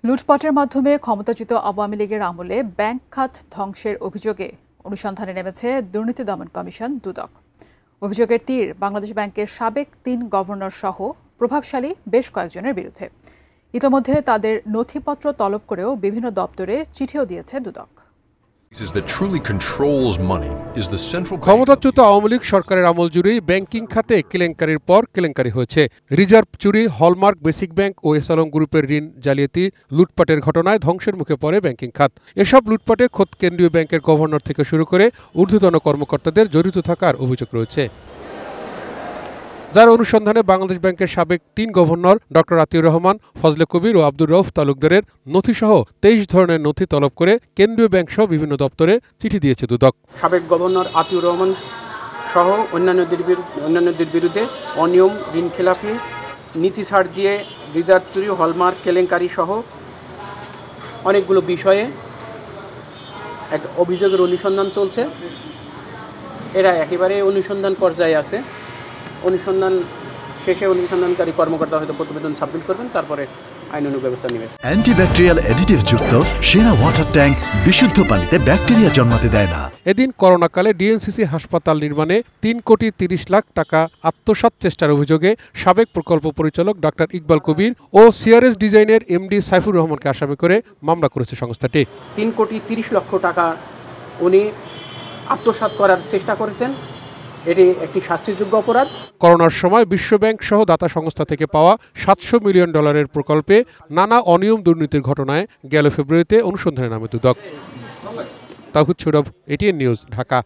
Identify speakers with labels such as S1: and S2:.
S1: লুটপাটের মাধ্যমে ক্ষমতাচ্যুত আওয়ামী লীগের আমলে ব্যাংক খাত ধ্বংসের অভিযোগে অনুসন্ধানে নেমেছে দুর্নীতি দমন কমিশন দুদক। অভিযোগের তীর বাংলাদেশ ব্যাংকের সাবেক ৩ গভর্নর সহ প্রভাবশালী বেশ কয়েকজনের বিরুদ্ধে। ইতোমধ্যে তাদের নথিপত্র তলব করেও বিভিন্ন দপ্তরে চিঠিও দিয়েছে দুদক।
S2: ক্ষমতাচ্যুত আওয়ামী লীগ সরকারের আমল জুড়েই ব্যাংকিং খাতে কেলেঙ্কারির পর কেলেঙ্কারি হয়েছে। রিজার্ভ চুরি, হলমার্ক, বেসিক ব্যাংক ও এসালম গ্রুপের ঋণ জালিয়াতি, লুটপাটের ঘটনায় ধ্বংসের মুখে পড়ে ব্যাংকিং খাত। এসব লুটপাটে খোদ কেন্দ্রীয় ব্যাংকের গভর্নর থেকে শুরু করে ঊর্ধ্বতন কর্মকর্তাদের জড়িত থাকার অভিযোগ রয়েছে। যার অনুসন্ধানে বাংলাদেশ ব্যাংকের সাবেক ৩ গভর্নর ডক্টর আতিউর রহমান, ফজলে কবির ও আব্দুর রউফ তালুকদারের নথিসহ ২৩ ধরনের নথি তলব করে কেন্দ্রীয় ব্যাংক সহ বিভিন্ন দপ্তরে চিঠি দিয়েছে দুদক।
S3: সাবেক গভর্নর আতিউর রহমান সহ অন্যান্যদের বিরুদ্ধে অনিয়ম, ঋণ খেলাপি, নীতি ছাড় দিয়ে রিজার্ভ চুরি, হলমার্ক কেলেঙ্কারি সহ অনেকগুলো বিষয়ে এক অভিযোগের অনুসন্ধান চলছে। এরা একেবারে অনুসন্ধান পর্যায়ে আছে। অনুসন্ধান শেষে অনুসন্ধানকারী কর্মকর্তা হয়তো প্রতিবেদন সাবমিট করবেন, তারপরে আইনানুগ ব্যবস্থা নেবেন।
S4: অ্যান্টিব্যাকটেরিয়াল অ্যাডিটিভ যুক্ত সেরা ওয়াটার ট্যাঙ্ক বিশুদ্ধ পানিতে ব্যাকটেরিয়া জন্মাতে দেয় না।
S2: এদিন করোনাকালে ডিএনসিসি হাসপাতাল নির্মাণে ৩,৩০,০০,০০০ টাকা আত্মসাৎ চেষ্টার অভিযোগে সাবেক প্রকল্প পরিচালক ডক্টর ইকবাল কবির ও সিআরএস ডিজাইনের এমডি সাইফুর রহমানকে আসামি করে মামলা করেছে সংস্থাটি।
S3: ৩,৩০,০০,০০০ টাকা উনি আত্মসাৎ করার চেষ্টা করেছেন। এটি একটি শাস্তিযোগ্য অপরাধ।
S2: করোনার সময় বিশ্বব্যাংক সহ দাতা সংস্থা থেকে পাওয়া $৭০০ মিলিয়ন প্রকল্পে নানা অনিয়ম দুর্নীতির ঘটনায় গেল ফেব্রুয়ারিতে অনুসন্ধানে নামে দুদক। তাওহিদ সৌরভ, এটিএন নিউজ, ঢাকা।